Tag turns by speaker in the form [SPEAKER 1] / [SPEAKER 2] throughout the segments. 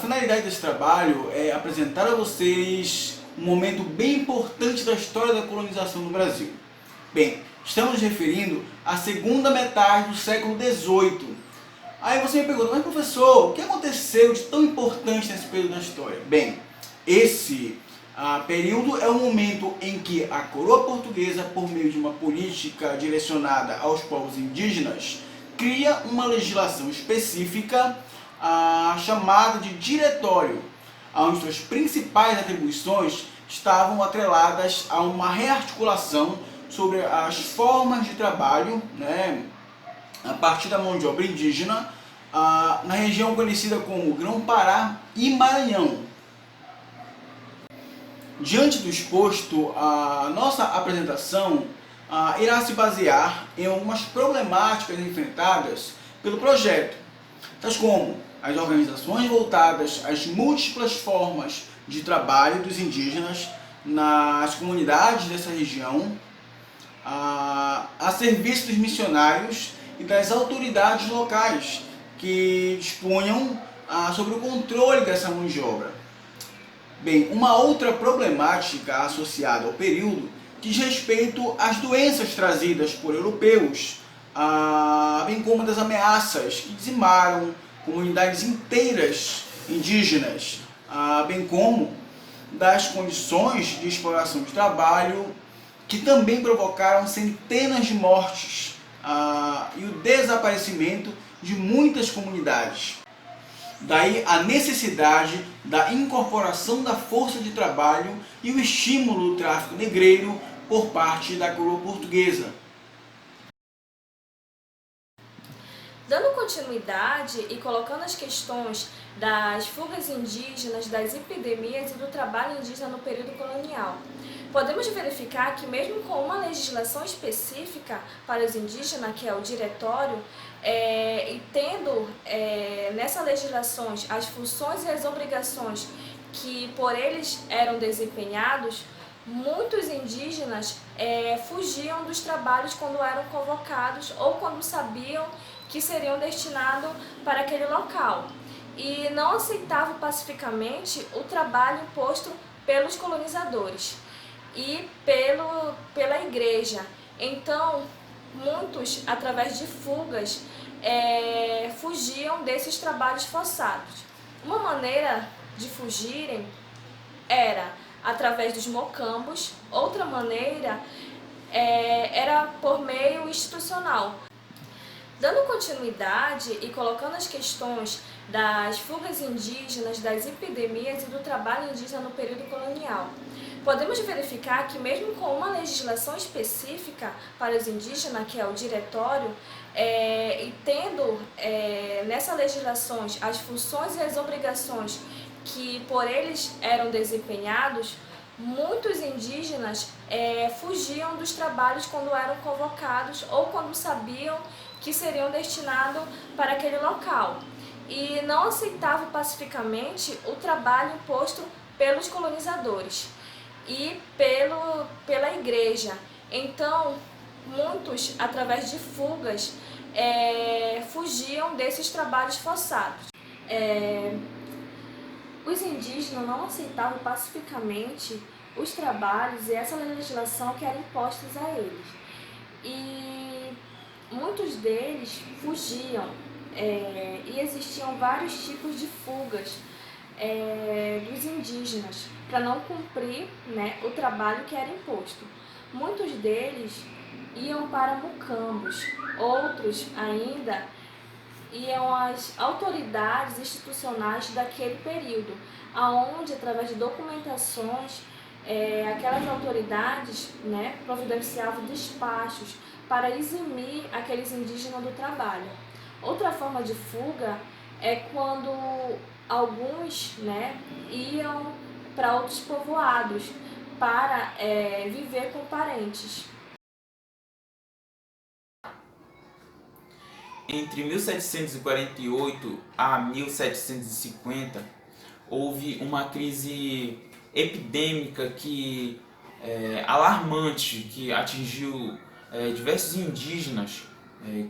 [SPEAKER 1] finalidade desse trabalho é apresentar a vocês um momento bem importante da história da colonização no Brasil. Bem, estamos nos referindo à segunda metade do século XVIII. Aí você me pergunta, mas professor, o que aconteceu de tão importante nesse período da história? Bem, esse período é o momento em que a coroa portuguesa, por meio de uma política direcionada aos povos indígenas, cria uma legislação específica chamada de diretório, onde suas principais atribuições estavam atreladas a uma rearticulação sobre as formas de trabalho, a partir da mão de obra indígena, na região conhecida como Grão-Pará e Maranhão. Diante do exposto, a nossa apresentação irá se basear em algumas problemáticas enfrentadas pelo projeto, tais como as organizações voltadas às múltiplas formas de trabalho dos indígenas nas comunidades dessa região, a serviço dos missionários e das autoridades locais que dispunham sobre o controle dessa mão de obra. Bem, uma outra problemática associada ao período diz respeito às doenças trazidas por europeus, bem como das ameaças que dizimaram comunidades inteiras indígenas, bem como das condições de exploração de trabalho que também provocaram centenas de mortes e o desaparecimento de muitas comunidades. Daí a necessidade da incorporação da força de trabalho e o estímulo do tráfico negreiro por parte da coroa portuguesa.
[SPEAKER 2] Dando continuidade e colocando as questões das fugas indígenas, das epidemias e do trabalho indígena no período colonial, podemos verificar que mesmo com uma legislação específica para os indígenas, que é o diretório, e tendo nessas legislações as funções e as obrigações que por eles eram desempenhados, muitos indígenas fugiam dos trabalhos quando eram convocados ou quando sabiam que seriam destinados para aquele local, e não aceitavam pacificamente o trabalho imposto pelos colonizadores e pela igreja. Então, muitos, através de fugas, fugiam desses trabalhos forçados. Uma maneira de fugirem era através dos mocambos, outra maneira era por meio institucional. Dando continuidade e colocando as questões das fugas indígenas, das epidemias e do trabalho indígena no período colonial, podemos verificar que mesmo com uma legislação específica para os indígenas, que é o diretório, e tendo nessas legislações as funções e as obrigações que por eles eram desempenhados, muitos indígenas fugiam dos trabalhos quando eram convocados ou quando sabiam que seriam destinados para aquele local, e não aceitavam pacificamente o trabalho imposto pelos colonizadores e pela igreja. Então, muitos, através de fugas, fugiam desses trabalhos forçados. Os indígenas não aceitavam pacificamente os trabalhos e essa legislação que era imposta a eles. E muitos deles fugiam, e existiam vários tipos de fugas dos indígenas para não cumprir o trabalho que era imposto. Muitos deles iam para mocambos, outros ainda iam às autoridades institucionais daquele período, aonde, através de documentações, aquelas autoridades providenciavam despachos para eximir aqueles indígenas do trabalho. Outra forma de fuga é quando alguns iam para outros povoados para viver com parentes.
[SPEAKER 3] Entre 1748 a 1750, houve uma crise epidêmica alarmante que atingiu diversos indígenas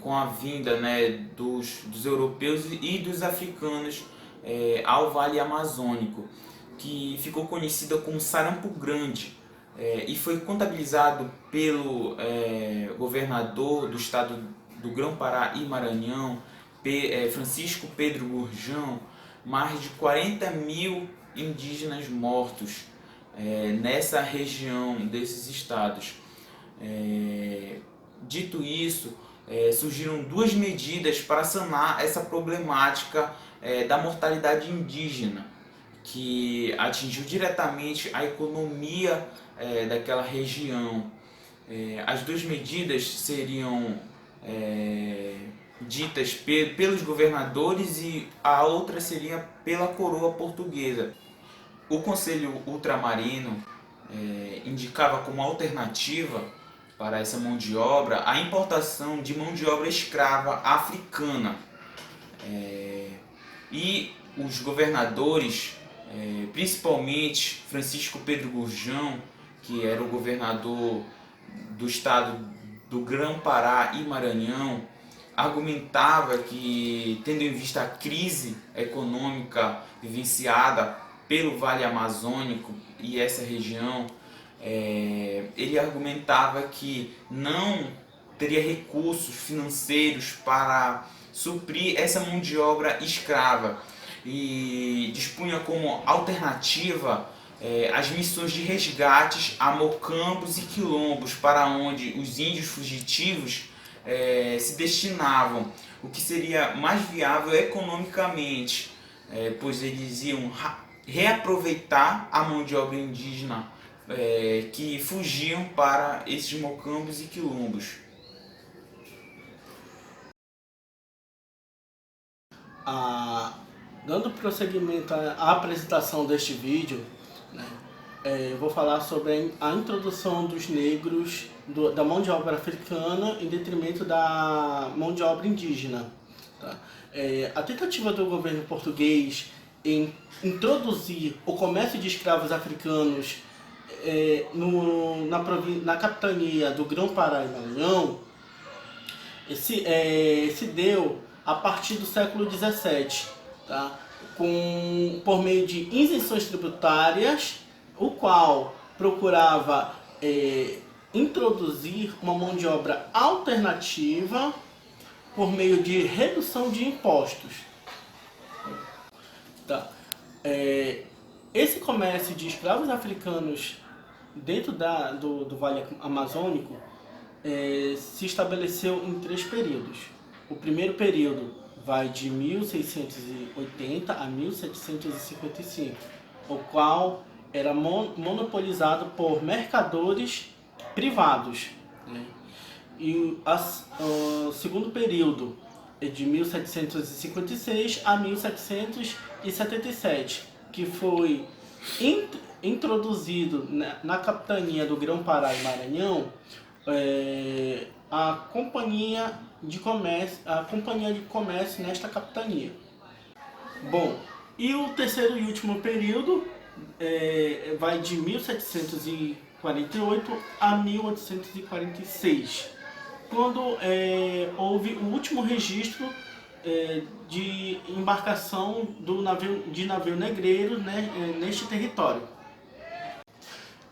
[SPEAKER 3] com a vinda dos europeus e dos africanos ao Vale Amazônico, que ficou conhecida como Sarampo Grande, e foi contabilizado pelo governador do estado do Grão-Pará e Maranhão, Francisco Pedro Gurjão, mais de 40 mil indígenas mortos nessa região desses estados. Dito isso, surgiram duas medidas para sanar essa problemática da mortalidade indígena, que atingiu diretamente a economia daquela região. As duas medidas seriam ditas pelos governadores e a outra seria pela coroa portuguesa. O Conselho Ultramarino indicava como alternativa para essa mão de obra a importação de mão de obra escrava africana. E os governadores, principalmente Francisco Pedro Gurjão, que era o governador do estado do Grão-Pará e Maranhão, argumentava que, tendo em vista a crise econômica vivenciada pelo Vale Amazônico e essa região, ele argumentava que não teria recursos financeiros para suprir essa mão de obra escrava e dispunha como alternativa as missões de resgates a mocambos e quilombos, para onde os índios fugitivos se destinavam, o que seria mais viável economicamente, pois eles iam reaproveitar a mão de obra indígena que fugiam para esses mocambos e quilombos.
[SPEAKER 4] Dando prosseguimento à apresentação deste vídeo, né, eu vou falar sobre a introdução dos negros da mão de obra africana em detrimento da mão de obra indígena. Tá? A tentativa do governo português em introduzir o comércio de escravos africanos na capitania do Grão-Pará e Maranhão se deu a partir do século XVII, tá? Por meio de isenções tributárias, o qual procurava introduzir uma mão de obra alternativa por meio de redução de impostos. Tá? Esse comércio de escravos africanos dentro do Vale Amazônico se estabeleceu em 3 períodos. O primeiro período vai de 1680 a 1755, o qual era monopolizado por mercadores privados, né? E o segundo período é de 1756 a 1777, que foi introduzido na capitania do Grão-Pará e Maranhão a companhia de comércio nesta capitania. Bom, e o terceiro e último período vai de 1748 a 1846, quando houve o último registro de embarcação de navio negreiro, né, neste território.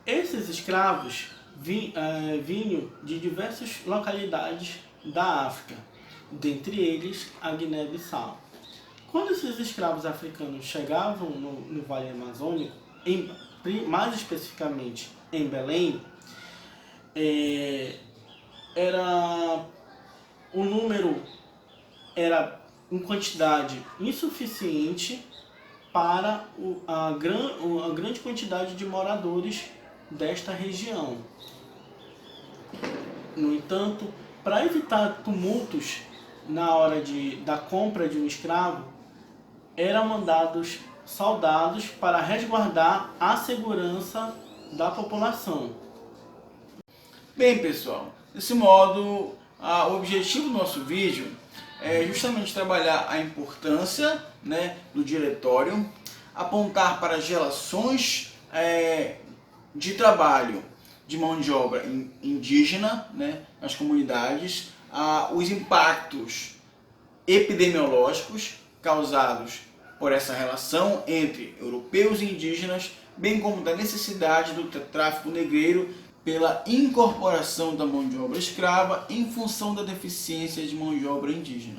[SPEAKER 4] Esses escravos vinham de diversas localidades da África, dentre eles a Guiné-Bissau. Quando esses escravos africanos chegavam no Vale Amazônico, mais especificamente em Belém, o número era em quantidade insuficiente para a grande quantidade de moradores desta região. No entanto, para evitar tumultos na hora da compra de um escravo, eram mandados soldados para resguardar a segurança da população.
[SPEAKER 1] Bem, pessoal, desse modo, o objetivo do nosso vídeo é justamente trabalhar a importância, né, do diretório, apontar para as relações de trabalho de mão de obra indígena, né, nas comunidades, os impactos epidemiológicos causados por essa relação entre europeus e indígenas, bem como da necessidade do tráfico negreiro pela incorporação da mão de obra escrava em função da deficiência de mão de obra indígena.